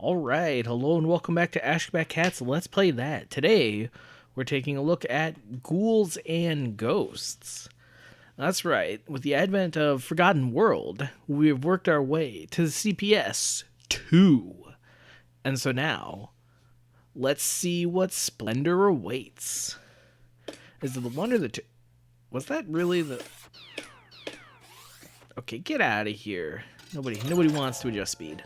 Alright, hello and welcome back to Ashgabat Cat's Let's Play That. Today, we're taking a look at Ghouls and Ghosts. That's right, with the advent of Forgotten World, we've worked our way to the CPS 2. And so now, let's see what splendor awaits. Is it the 1 or the 2? Was that really the... Okay, get out of here. Nobody wants to adjust speed.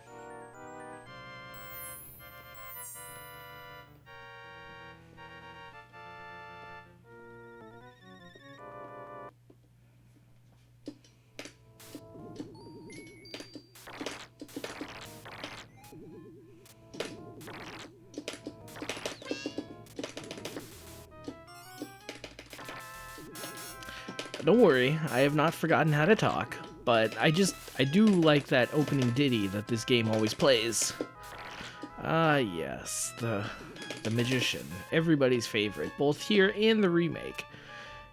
Don't worry, I have not forgotten how to talk, but I do like that opening ditty that this game always plays. Yes, the magician, everybody's favorite, both here and the remake.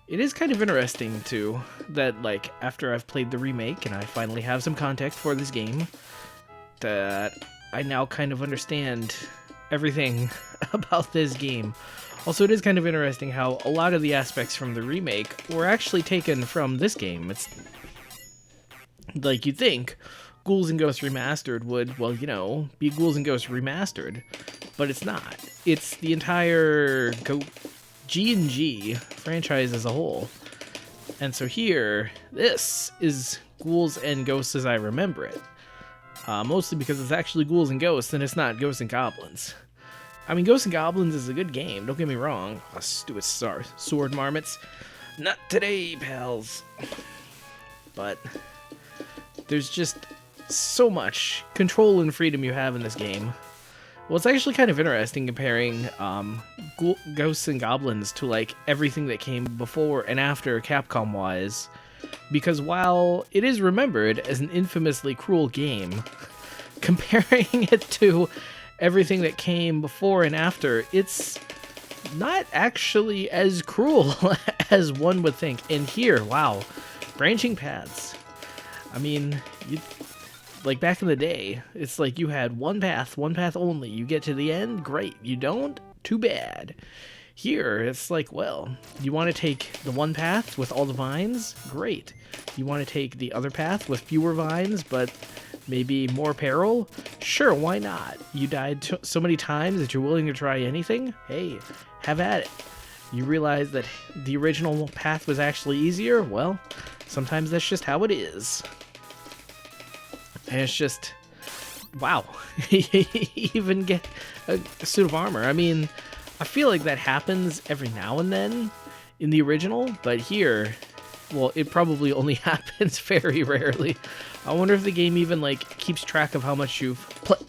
It is kind of interesting, too, that, like, after I've played the remake and I finally have some context for this game, that I now kind of understand everything about this game. Also, it is kind of interesting how a lot of the aspects from the remake were actually taken from this game. It's like you'd think Ghouls and Ghosts Remastered would, well, you know, be Ghouls and Ghosts Remastered, but it's not. It's the entire G&G franchise as a whole. And so here, this is Ghouls and Ghosts as I remember it. Mostly because it's actually Ghouls and Ghosts and it's not Ghosts and Goblins. I mean, Ghosts and Goblins is a good game, don't get me wrong. Oh, stupid sword marmots. Not today, pals. But there's just so much control and freedom you have in this game. Well, it's actually kind of interesting comparing Ghosts and Goblins to, like, everything that came before and after Capcom-wise. Because while it is remembered as an infamously cruel game, comparing it to everything that came before and after, it's not actually as cruel as one would think. And here, wow, branching paths. I mean, like back in the day, it's like you had one path only. You get to the end, great. You don't, too bad. Here, it's like, well, you want to take the one path with all the vines? Great. You want to take the other path with fewer vines, but maybe more peril? Sure, why not? You died so many times that you're willing to try anything? Hey, have at it. You realize that the original path was actually easier? Well, sometimes that's just how it is. And it's just, wow. Even get a suit of armor. I mean, I feel like that happens every now and then in the original, but here, well, it probably only happens very rarely. I wonder if the game even, like, keeps track of how much you've played.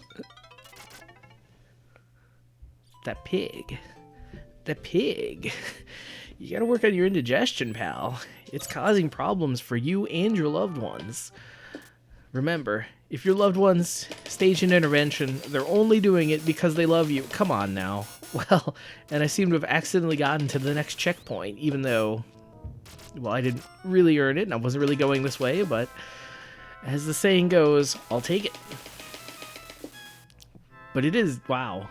That pig. You gotta work on your indigestion, pal. It's causing problems for you and your loved ones. Remember, if your loved ones stage an intervention, they're only doing it because they love you. Come on now. Well, and I seem to have accidentally gotten to the next checkpoint, even though, well, I didn't really earn it, and I wasn't really going this way, but as the saying goes, I'll take it. But it is, wow,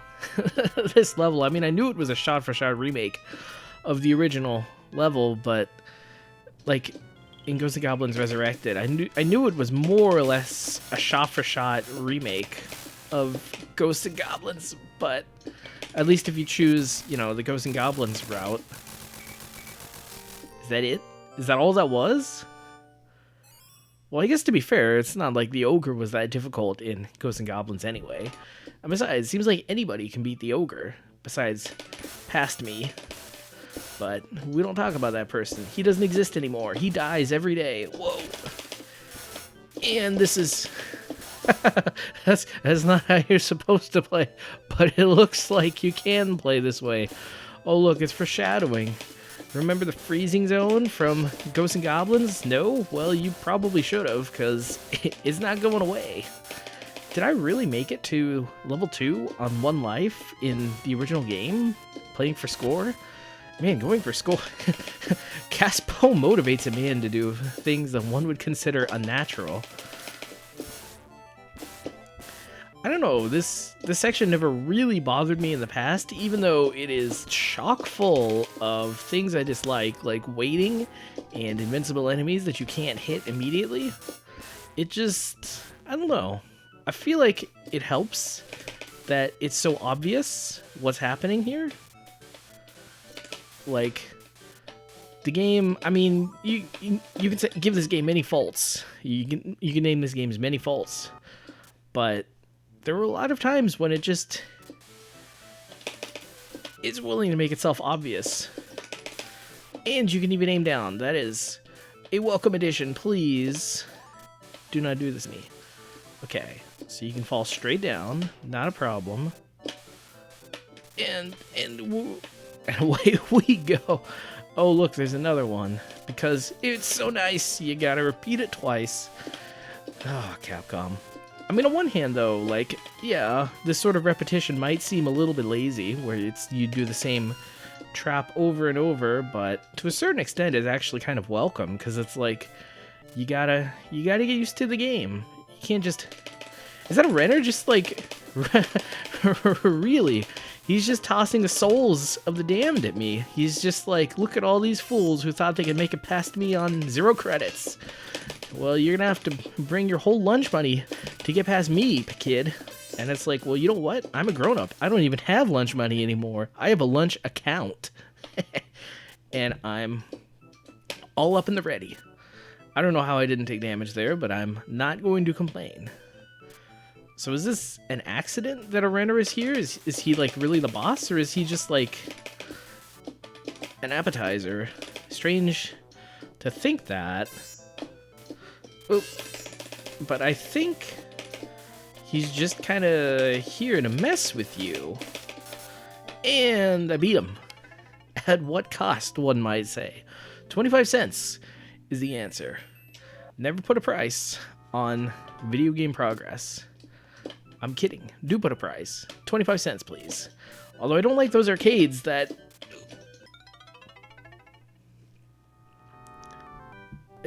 this level, I mean, I knew it was a shot-for-shot remake of the original level, but, like, in Ghosts and Goblins Resurrected, I knew it was more or less a shot-for-shot remake of Ghosts and Goblins, but at least if you choose, you know, the Ghosts and Goblins route. Is that it? Is that all that was? Well, I guess to be fair, it's not like the ogre was that difficult in Ghosts and Goblins anyway. And besides, it seems like anybody can beat the ogre, besides past me. But we don't talk about that person. He doesn't exist anymore. He dies every day. Whoa. And this is... that's not how you're supposed to play, but it looks like you can play this way. Oh, look, it's foreshadowing. Remember the freezing zone from Ghosts and Goblins? No? Well, you probably should have, because it's not going away. Did I really make it to level 2 on 1 life in the original game? Playing for score? Man, going for score. Caspo motivates a man to do things that one would consider unnatural. I don't know, this section never really bothered me in the past, even though it is chock full of things I dislike, like waiting and invincible enemies that you can't hit immediately. It just, I don't know. I feel like it helps that it's so obvious what's happening here. Like, the game, I mean, you can give this game many faults. You can name this game as many faults. But there were a lot of times when it just is willing to make itself obvious. And you can even aim down. That is a welcome addition. Please do not do this to me. Okay, so you can fall straight down. Not a problem. And away we go. Oh, look, there's another one. Because it's so nice, you gotta repeat it twice. Oh, Capcom. I mean, on one hand, though, like, yeah, this sort of repetition might seem a little bit lazy, where you do the same trap over and over, but to a certain extent, it's actually kind of welcome, because it's like, you gotta get used to the game. You can't just... Is that a Renner? Just, like, really? He's just tossing the souls of the damned at me. He's just like, look at all these fools who thought they could make it past me on 0 credits. Well, you're gonna have to bring your whole lunch money to get past me, kid. And it's like, well, you know what? I'm a grown-up. I don't even have lunch money anymore. I have a lunch account. And I'm all up in the ready. I don't know how I didn't take damage there, but I'm not going to complain. So is this an accident that a Renner is here? Is he, like, really the boss? Or is he just, like, an appetizer? Strange to think that. Oh, but I think he's just kind of here to mess with you. And I beat him. At what cost, one might say. 25 cents is the answer. Never put a price on video game progress. I'm kidding. Do put a price. 25 cents, please. Although I don't like those arcades that...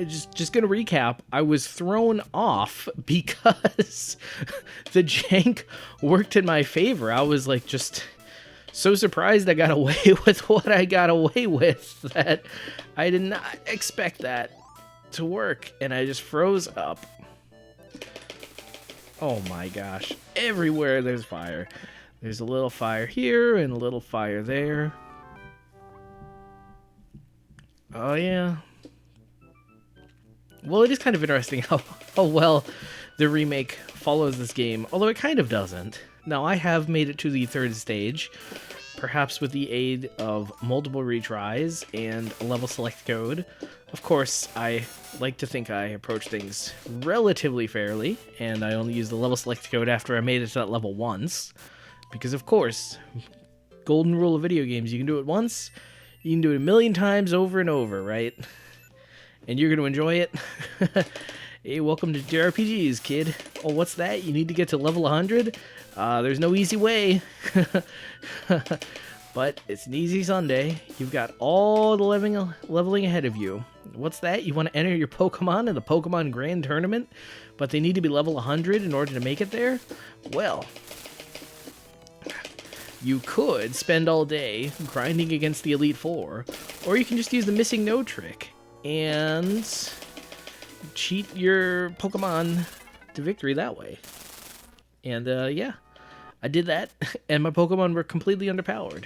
Just gonna recap, I was thrown off because the jank worked in my favor. I was like just so surprised I got away with what I got away with that I did not expect that to work, and I just froze up. Oh my gosh. Everywhere there's fire. There's a little fire here and a little fire there. Oh yeah. Well, it is kind of interesting how well the remake follows this game, although it kind of doesn't. Now, I have made it to the 3rd stage, perhaps with the aid of multiple retries and a level select code. Of course, I like to think I approach things relatively fairly, and I only use the level select code after I made it to that level once. Because, of course, golden rule of video games, you can do it once, you can do it a million times over and over, right? And you're going to enjoy it. Hey, welcome to JRPGs, kid. Oh, what's that? You need to get to level 100? There's no easy way. But it's an easy Sunday. You've got all the leveling ahead of you. What's that? You want to enter your Pokemon in the Pokemon Grand Tournament, but they need to be level 100 in order to make it there? Well, you could spend all day grinding against the Elite Four, or you can just use the missing no trick and cheat your Pokemon to victory that way. And yeah, I did that, and my Pokemon were completely underpowered.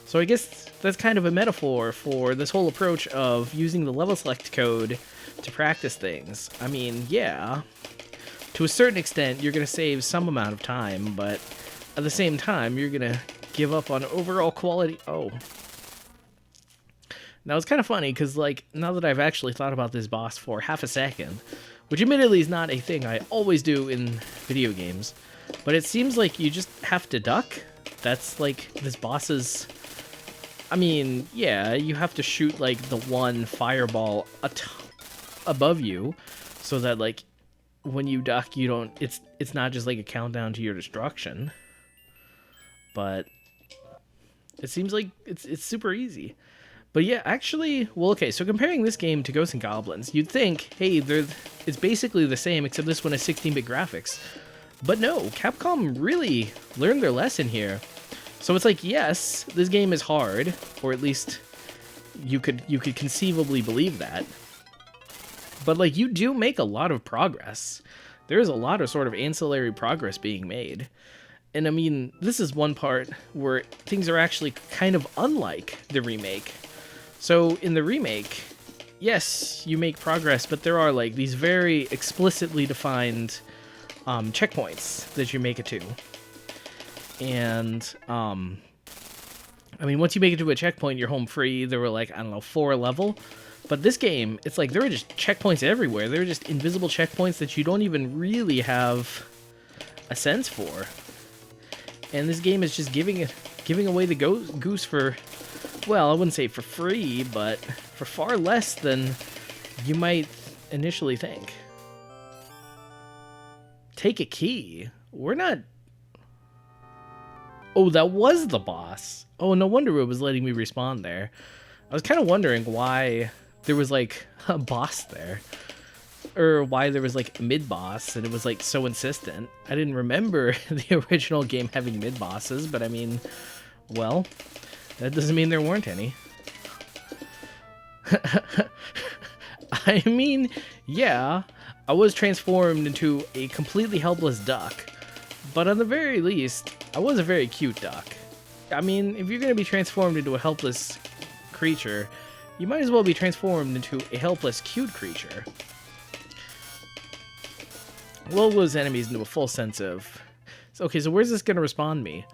So I guess that's kind of a metaphor for this whole approach of using the level select code to practice things. I mean, yeah, to a certain extent, you're going to save some amount of time, but at the same time, you're going to give up on overall quality. Oh. Now, it's kind of funny, because, like, now that I've actually thought about this boss for half a second, which admittedly is not a thing I always do in video games, but it seems like you just have to duck. That's, like, this boss's... I mean, yeah, you have to shoot, like, the one fireball above you, so that, like, when you duck, you don't... It's not just, like, a countdown to your destruction. But it seems like it's super easy. But yeah, actually, well, okay, so comparing this game to Ghosts and Goblins, you'd think, hey, it's basically the same, except this one has 16-bit graphics. But no, Capcom really learned their lesson here. So it's like, yes, this game is hard, or at least you could conceivably believe that. But like, you do make a lot of progress. There's a lot of sort of ancillary progress being made. And I mean, this is one part where things are actually kind of unlike the remake. So in the remake, yes, you make progress, but there are like these very explicitly defined checkpoints that you make it to. And I mean, once you make it to a checkpoint, you're home free. There were like, I don't know, 4 level. But this game, it's like there are just checkpoints everywhere. There are just invisible checkpoints that you don't even really have a sense for. And this game is just giving away the goose for, well, I wouldn't say for free, but for far less than you might initially think. Take a key. We're not... Oh, that was the boss. Oh, no wonder it was letting me respawn there. I was kind of wondering why there was like a boss there. Or why there was like a mid-boss and it was like so insistent. I didn't remember the original game having mid-bosses, but I mean, well, that doesn't mean there weren't any. I mean, yeah, I was transformed into a completely helpless duck, but on the very least, I was a very cute duck. I mean, if you're going to be transformed into a helpless creature, you might as well be transformed into a helpless, cute creature. Lull those enemies into a full sense of... Okay, so where's this going to respond me?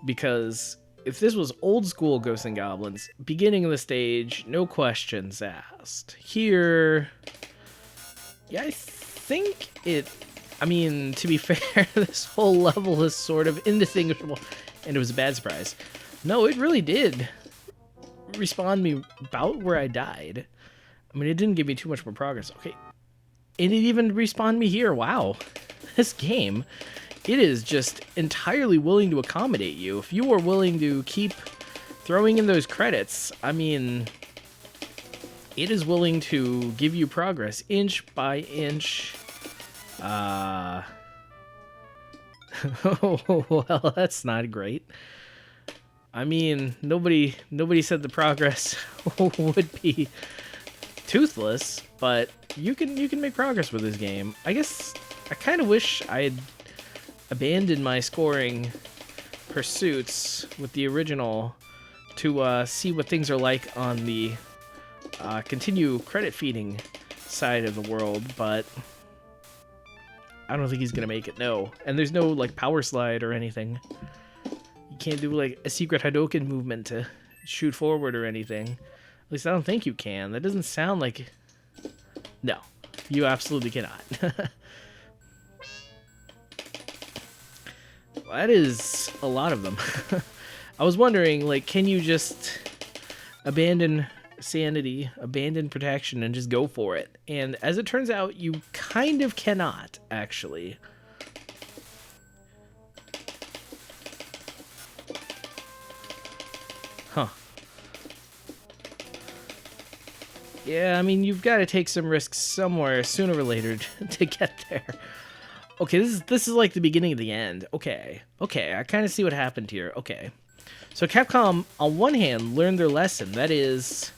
Because if this was old school Ghosts and Goblins, beginning of the stage, no questions asked. Here... Yeah, I think it... I mean, to be fair, this whole level is sort of indistinguishable, and it was a bad surprise. No, it really did respawn me about where I died. I mean, it didn't give me too much more progress. Okay. And it even respawned me here. Wow. This game, it is just entirely willing to accommodate you. If you are willing to keep throwing in those credits, I mean, it is willing to give you progress inch by inch. Well, that's not great. I mean, nobody said the progress would be toothless, but you can make progress with this game. I guess I kind of wish I had abandoned my scoring pursuits with the original to see what things are like on the continue credit feeding side of the world, but I don't think he's gonna make it, no. And there's no like power slide or anything. You can't do like a secret Hadouken movement to shoot forward or anything. At least I don't think you can. That doesn't sound like... No, you absolutely cannot. Well, that is a lot of them. I was wondering, like, can you just abandon sanity, abandon protection, and just go for it? And as it turns out, you kind of cannot, actually. Huh. Yeah, I mean, you've got to take some risks somewhere sooner or later to get there. Okay, this is like the beginning of the end. Okay, I kind of see what happened here. Okay. So Capcom, on one hand, learned their lesson. That is,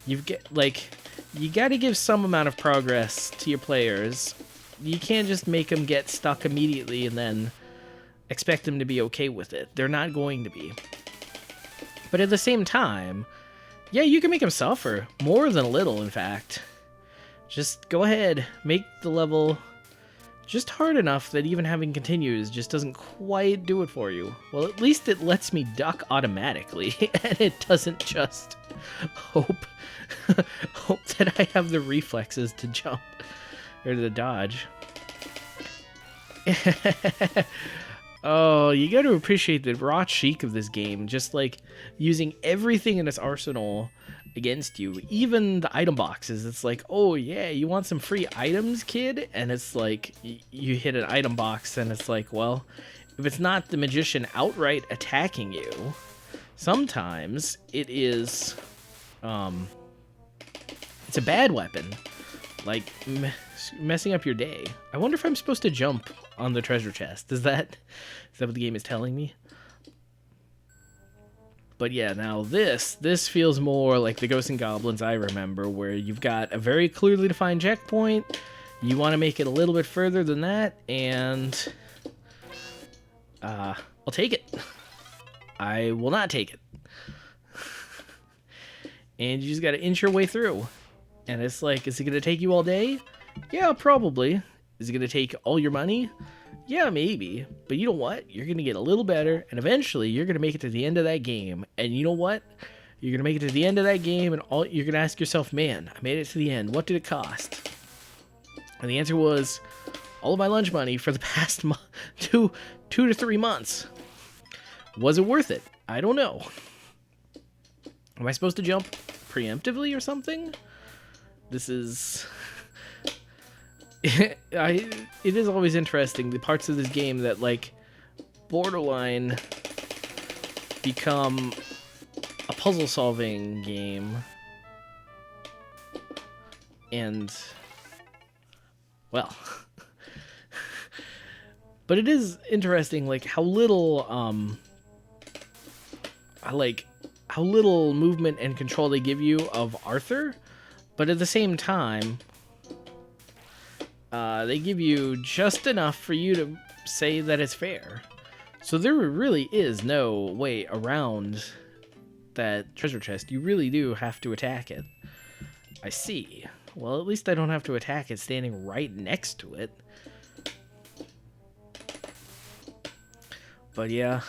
you got to give some amount of progress to your players. You can't just make them get stuck immediately and then expect them to be okay with it. They're not going to be. But at the same time, yeah, you can make them suffer. More than a little, in fact. Just go ahead, make the level just hard enough that even having continues just doesn't quite do it for you. Well, at least it lets me duck automatically, and it doesn't just hope that I have the reflexes to jump, or to dodge. Oh, you got to appreciate the raw chic of this game, just like using everything in its arsenal against you, even the item boxes. It's like, oh yeah, you want some free items, kid? And it's like, you hit an item box and it's like, well, if it's not the magician outright attacking you, sometimes it is, it's a bad weapon, like messing up your day. I wonder if I'm supposed to jump on the treasure chest. Is that what the game is telling me? But yeah, now this feels more like the Ghosts and Goblins I remember, where you've got a very clearly defined checkpoint. You want to make it a little bit further than that, and I'll take it. I will not take it. And you just got to inch your way through. And it's like, is it going to take you all day? Yeah, probably. Is it going to take all your money? Yeah, maybe. But you know what? You're going to get a little better, and eventually you're going to make it to the end of that game. And you know what? You're going to make it to the end of that game, and you're going to ask yourself, man, I made it to the end. What did it cost? And the answer was all of my lunch money for the past 2 to 3 months. Was it worth it? I don't know. Am I supposed to jump preemptively or something? This is... it is always interesting, the parts of this game that, like, borderline become a puzzle-solving game. And, well... But it is interesting, like, how little, how little movement and control they give you of Arthur, but at the same time, they give you just enough for you to say that it's fair. So there really is no way around that treasure chest. You really do have to attack it. I see. Well, at least I don't have to attack it standing right next to it. But yeah,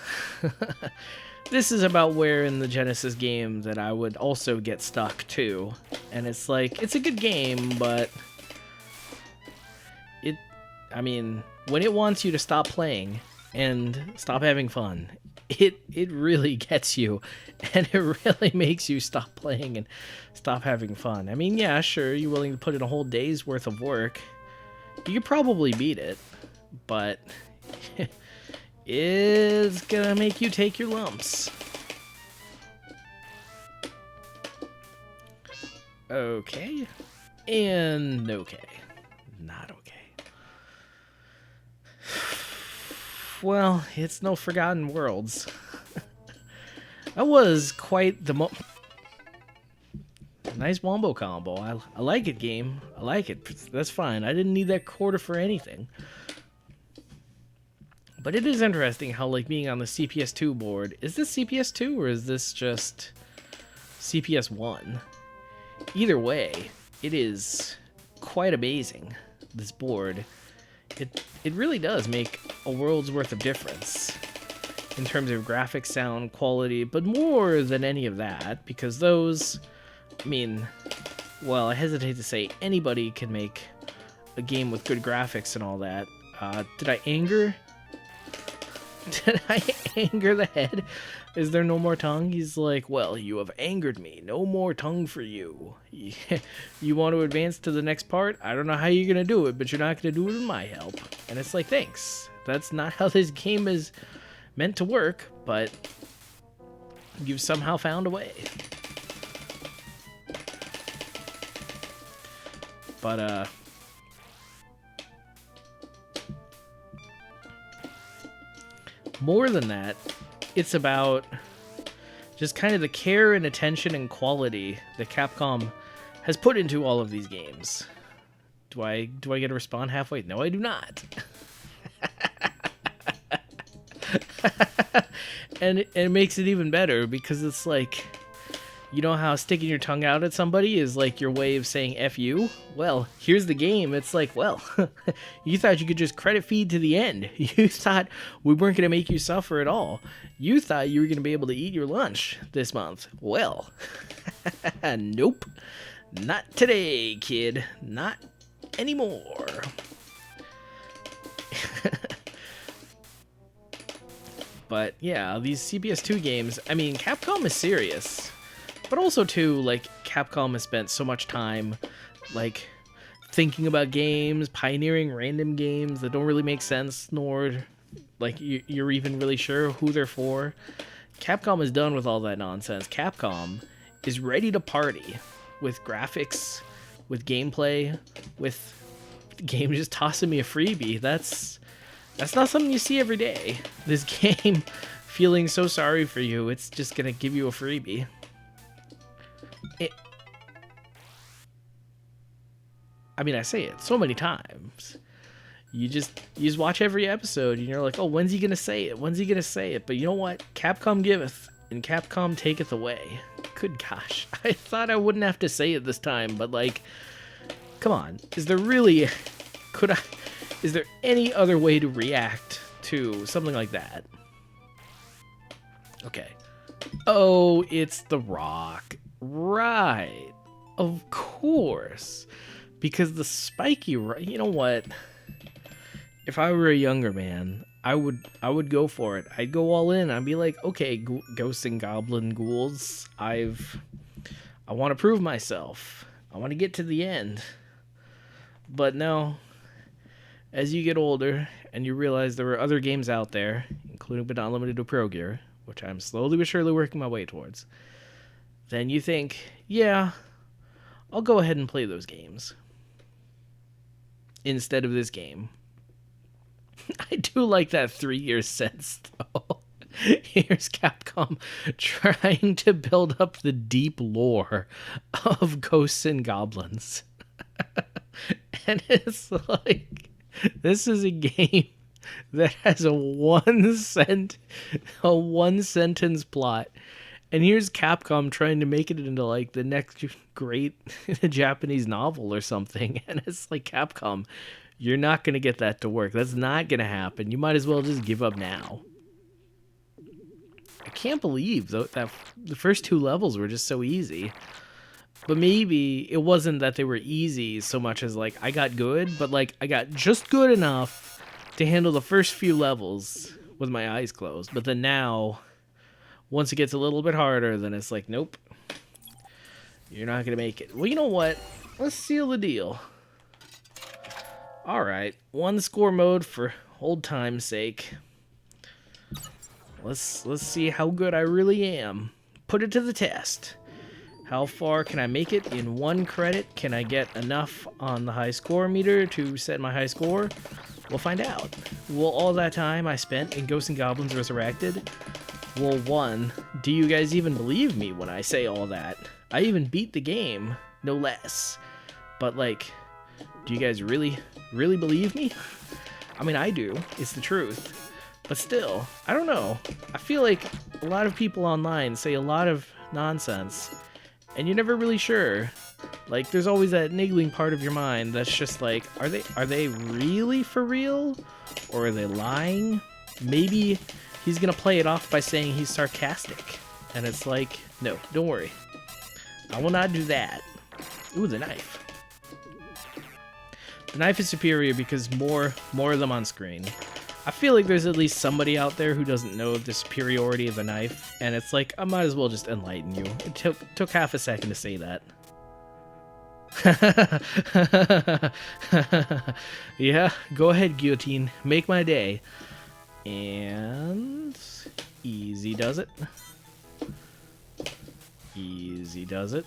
this is about where in the Genesis game that I would also get stuck too. And it's like, it's a good game, but I mean, when it wants you to stop playing and stop having fun, it really gets you, and it really makes you stop playing and stop having fun. I mean, yeah, sure, you're willing to put in a whole day's worth of work. You could probably beat it, but... is gonna make you take your lumps. Okay. And okay. Not okay. Well, it's no Forgotten Worlds. That was quite the nice wombo combo. I like it, game. I like it. That's fine. I didn't need that quarter for anything. But it is interesting how, like, being on the CPS2 board... Is this CPS2 or is this just CPS1? Either way, it is quite amazing, this board. It really does make a world's worth of difference in terms of graphics, sound, quality, but more than any of that, because those... I mean, well, I hesitate to say anybody can make a game with good graphics and all that. Did I anger... Did I anger the head? Is there no more tongue? He's like, well, you have angered me. No more tongue for you. You want to advance to the next part? I don't know how you're going to do it, but you're not going to do it with my help. And it's like, thanks. That's not how this game is meant to work, but you've somehow found a way. But, more than that, it's about just kind of the care and attention and quality that Capcom has put into all of these games. Do I get to respond halfway? No, I do not. And it makes it even better because it's like, you know how sticking your tongue out at somebody is like your way of saying F you? Well, here's the game. It's like, well, you thought you could just credit feed to the end. You thought we weren't going to make you suffer at all. You thought you were going to be able to eat your lunch this month. Well, nope. Not today, kid. Not anymore. But yeah, these CPS2 games, I mean, Capcom is serious. But also, too, like, Capcom has spent so much time, like, thinking about games, pioneering random games that don't really make sense, nor, like, you're even really sure who they're for. Capcom is done with all that nonsense. Capcom is ready to party with graphics, with gameplay, with the game just tossing me a freebie. That's That's not something you see every day. This game feeling so sorry for you, it's just gonna give you a freebie. I mean, I say it so many times. You just watch every episode and you're like, oh, when's he gonna say it? When's he gonna say it? But you know what? Capcom giveth and Capcom taketh away. Good gosh. I thought I wouldn't have to say it this time, but like, come on. Is there really... Is there any other way to react to something like that? Okay. Oh, it's The Rock. Right. Of course. Because the spiky... You know what? If I were a younger man, I would go for it. I'd go all in. I'd be like, okay, Ghosts and Goblin Ghouls, I want to prove myself. I want to get to the end. But no, as you get older and you realize there are other games out there, including but not limited to Pro Gear, which I'm slowly but surely working my way towards, then you think, yeah, I'll go ahead and play those games instead of this game. I do like that 3-year sense, though. Here's Capcom trying to build up the deep lore of Ghosts and Goblins. And it's like, this is a game that has a one sentence plot. And here's Capcom trying to make it into like the next great Japanese novel or something. And it's like, Capcom, you're not going to get that to work. That's not going to happen. You might as well just give up now. I can't believe that the first 2 levels were just so easy. But maybe it wasn't that they were easy so much as like I got good, but like I got just good enough to handle the first few levels with my eyes closed. But then now, once it gets a little bit harder, then it's like, nope, you're not going to make it. Well, you know what? Let's seal the deal. Alright, 1 score mode for old time's sake. Let's see how good I really am. Put it to the test. How far can I make it in 1 credit? Can I get enough on the high score meter to set my high score? We'll find out. Will all that time I spent in Ghosts and Goblins Resurrected? Well, 1, do you guys even believe me when I say all that? I even beat the game, no less. But like, do you guys really believe me? I mean, I do. It's the truth. But still, I don't know. I feel like a lot of people online say a lot of nonsense, and you're never really sure. Like, there's always that niggling part of your mind that's just like, are they really for real? Or are they lying? Maybe he's gonna play it off by saying he's sarcastic. And it's like, no, don't worry. I will not do that. Ooh, the knife. The knife is superior because more of them on screen. I feel like there's at least somebody out there who doesn't know the superiority of the knife, and it's like, I might as well just enlighten you. It took half a second to say that. Yeah, go ahead, guillotine. Make my day. And easy does it. Easy does it.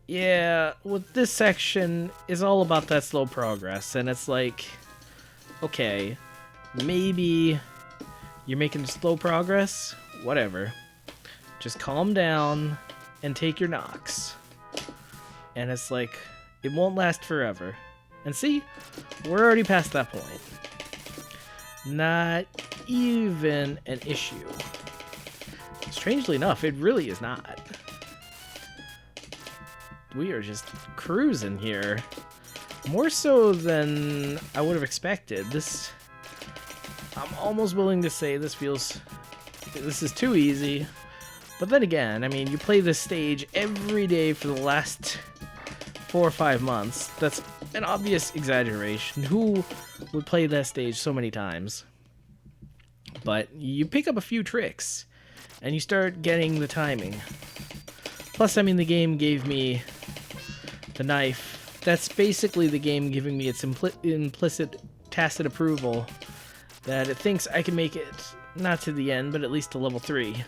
Yeah, with this section is all about that slow progress, and it's like, okay, maybe you're making slow progress, whatever. Just calm down and take your knocks. And it's like, it won't last forever. And see, we're already past that point. Not even an issue. Strangely enough, it really is not. We are just cruising here. More so than I would have expected. I'm almost willing to say this is too easy. But then again, I mean, you play this stage every day for the last 4 or 5 months. That's an obvious exaggeration. Who would play that stage so many times? But you pick up a few tricks, and you start getting the timing. Plus, I mean, the game gave me the knife. That's basically the game giving me its implicit, tacit approval that it thinks I can make it, not to the end, but at least to level 3.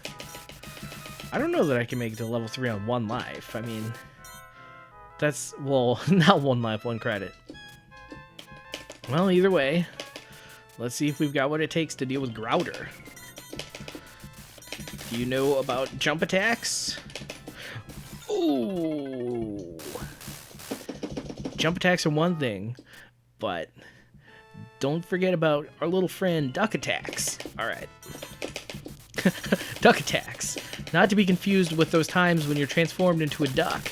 I don't know that I can make it to level 3 on 1 life. I mean, that's, well, not 1 life, 1 credit. Well, either way, Let's see if we've got what it takes to deal with Grouter. Do you know about jump attacks? Ooh. Jump attacks are one thing, but don't forget about our little friend duck attacks. Alright. Duck attacks. Not to be confused with those times when you're transformed into a duck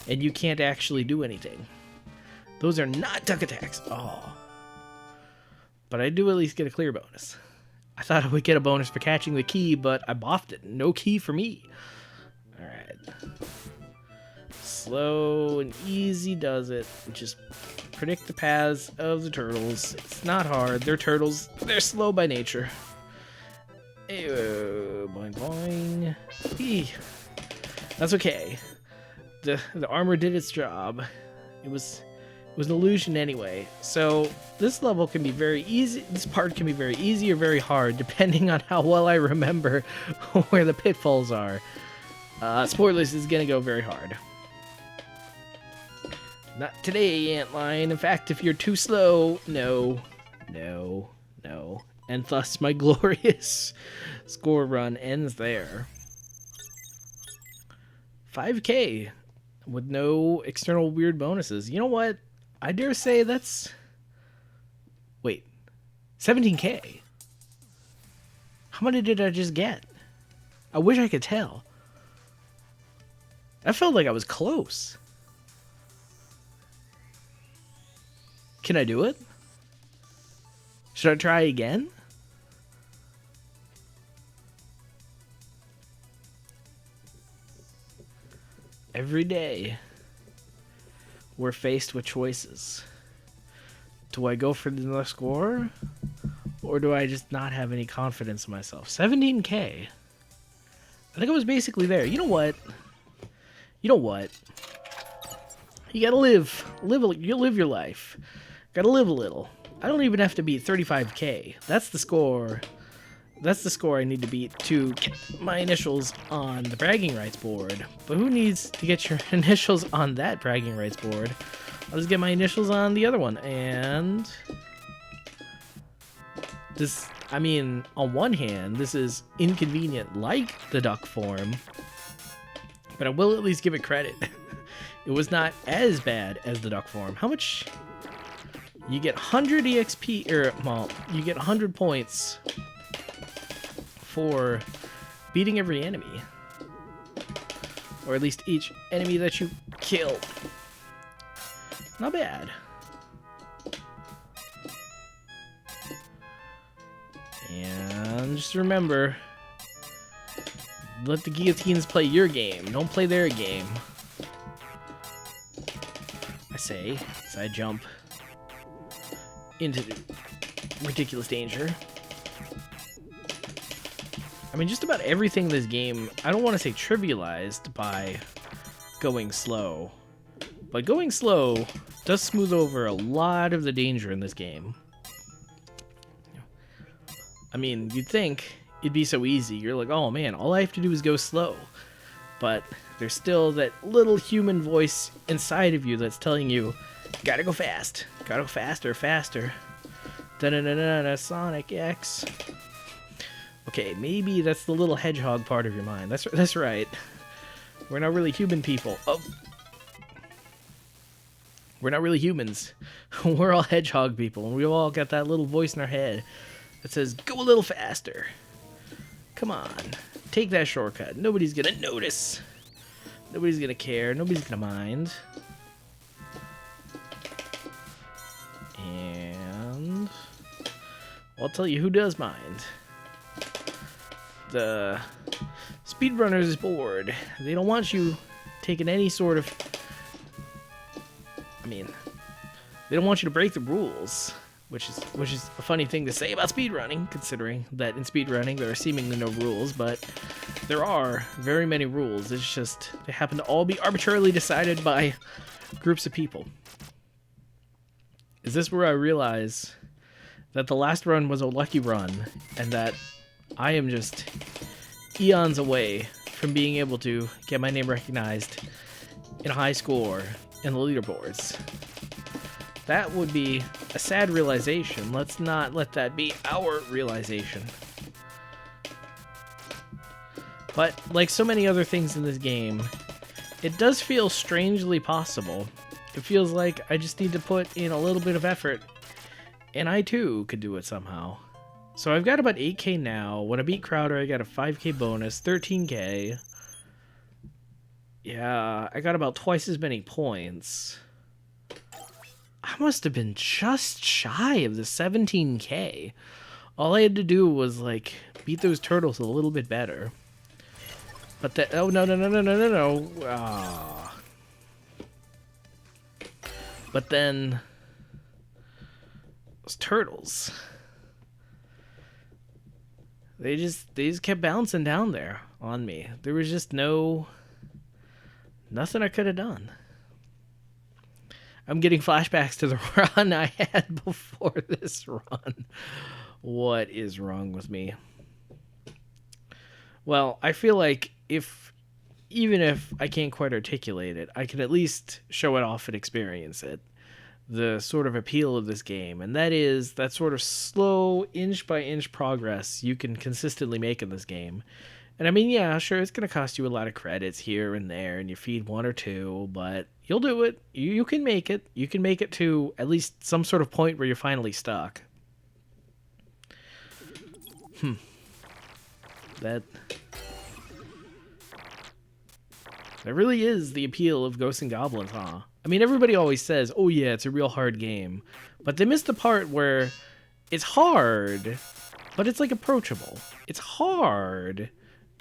and you can't actually do anything. Those are not duck attacks. Oh. But I do at least get a clear bonus. I thought I would get a bonus for catching the key, but I boffed it. No key for me. Alright. Slow and easy does it. Just predict the paths of the turtles. It's not hard. They're turtles. They're slow by nature. Ew, boing boing. Eee. That's okay. The armor did its job. It was an illusion anyway. So this level can be very easy. This part can be very easy or very hard, depending on how well I remember where the pitfalls are. Spoilers, is gonna go very hard. Not today, Antline. In fact, if you're too slow, no. And thus my glorious score run ends there. 5K with no external weird bonuses. You know what? I dare say that's... Wait. 17K? How many did I just get? I wish I could tell. I felt like I was close. Can I do it? Should I try again? Every day, we're faced with choices. Do I go for the score? Or do I just not have any confidence in myself? 17K. I think I was basically there. You know what? You gotta live. You live your life. Gotta live a little. I don't even have to beat 35K. That's the score. That's the score I need to beat to get my initials on the bragging rights board. But who needs to get your initials on that bragging rights board? I'll just get my initials on the other one. And this, I mean, on one hand, this is inconvenient like the duck form, but I will at least give it credit. It was not as bad as the duck form. How much? You get 100 EXP, well, you get 100 points for beating every enemy. Or at least each enemy that you kill. Not bad. And just remember, let the guillotines play your game. Don't play their game. I say, as I jump into ridiculous danger. I mean, just about everything in this game, I don't want to say trivialized by going slow, but going slow does smooth over a lot of the danger in this game. I mean, you'd think it'd be so easy. You're like, oh man, all I have to do is go slow. But there's still that little human voice inside of you that's telling you, gotta go fast. Gotta go faster. Da-da-da-da-da, Sonic X. Okay, maybe that's the little hedgehog part of your mind. That's right. We're not really human people. Oh. We're not really humans. We're all hedgehog people, and we all got that little voice in our head that says, go a little faster. Come on. Take that shortcut. Nobody's gonna notice. Nobody's gonna care. Nobody's gonna mind. And I'll tell you who does mind. The speedrunners board. They don't want you taking any sort of... I mean, they don't want you to break the rules, which is a funny thing to say about speedrunning, considering that in speedrunning there are seemingly no rules, but there are very many rules. It's just they happen to all be arbitrarily decided by groups of people. Is this where I realize that the last run was a lucky run, and that I am just eons away from being able to get my name recognized in a high score in the leaderboards? That would be a sad realization. Let's not let that be our realization. But like so many other things in this game, it does feel strangely possible. It feels like I just need to put in a little bit of effort, and I too could do it somehow. So I've got about 8k now. When I beat Crowder, I got a 5k bonus, 13k. Yeah, I got about twice as many points. I must have been just shy of the 17k. All I had to do was, like, beat those turtles a little bit better. But that... Oh, no. Ah. But then... Those turtles... They just kept bouncing down there on me. There was just nothing I could have done. I'm getting flashbacks to the run I had before this run. What is wrong with me? Well, I feel like even if I can't quite articulate it, I can at least show it off and experience it. The sort of appeal of this game, and that is that sort of slow inch-by-inch progress you can consistently make in this game. And I mean, yeah, sure, it's going to cost you a lot of credits here and there, and you feed one or two, but you'll do it. You can make it. You can make it to at least some sort of point where you're finally stuck. That really is the appeal of Ghosts and Goblins, huh? I mean, everybody always says, oh yeah, it's a real hard game. But they miss the part where it's hard, but it's like approachable. It's hard,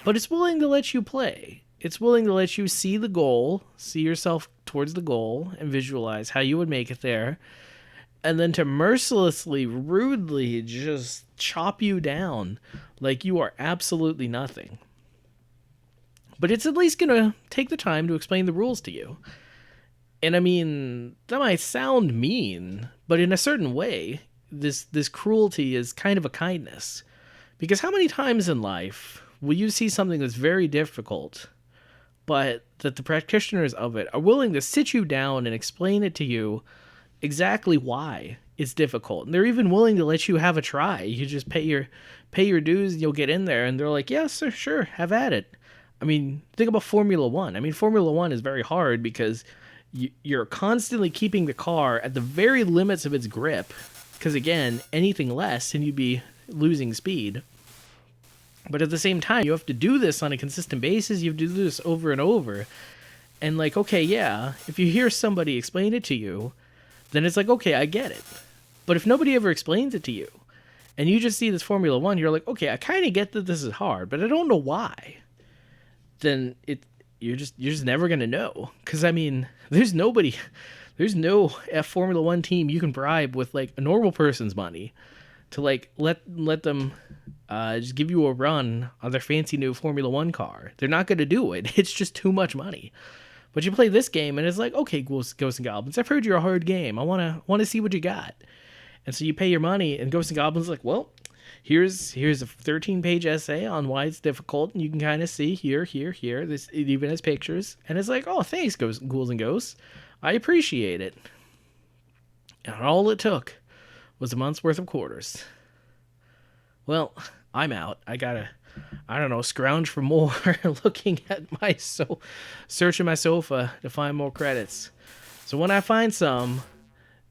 but it's willing to let you play. It's willing to let you see the goal, see yourself towards the goal, and visualize how you would make it there. And then to mercilessly, rudely just chop you down like you are absolutely nothing. But it's at least going to take the time to explain the rules to you. And I mean, that might sound mean, but in a certain way, this cruelty is kind of a kindness. Because how many times in life will you see something that's very difficult, but that the practitioners of it are willing to sit you down and explain it to you exactly why it's difficult. And they're even willing to let you have a try. You just pay your dues and you'll get in there, and they're like, yes, sir, sure, have at it. I mean, think about Formula 1. I mean, Formula 1 is very hard because you're constantly keeping the car at the very limits of its grip, because again, anything less and you'd be losing speed. But at the same time, you have to do this on a consistent basis. You have to do this over and over. And like, okay, yeah, if you hear somebody explain it to you, then it's like, okay, I get it. But if nobody ever explains it to you, and you just see this Formula 1, you're like, okay, I kind of get that this is hard, but I don't know why. Then you're just never gonna know. Because I mean, there's no Formula 1 team you can bribe with like a normal person's money to like let them just give you a run on their fancy new Formula 1 car. They're not gonna do it. It's just too much money. But you play this game and it's like, okay, Ghosts and Goblins, I've heard you're a hard game. I wanna see what you got. And so you pay your money, and Ghosts and Goblins is like, well, here's a 13-page essay on why it's difficult, and you can kind of see here. This, it even has pictures, and it's like, oh, thanks, Ghouls and Ghosts. I appreciate it. And all it took was a month's worth of quarters. Well, I'm out. I gotta, I don't know, scrounge for more, looking at searching my sofa to find more credits. So when I find some,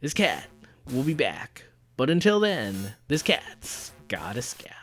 this cat will be back. But until then, this cat's gotta scout.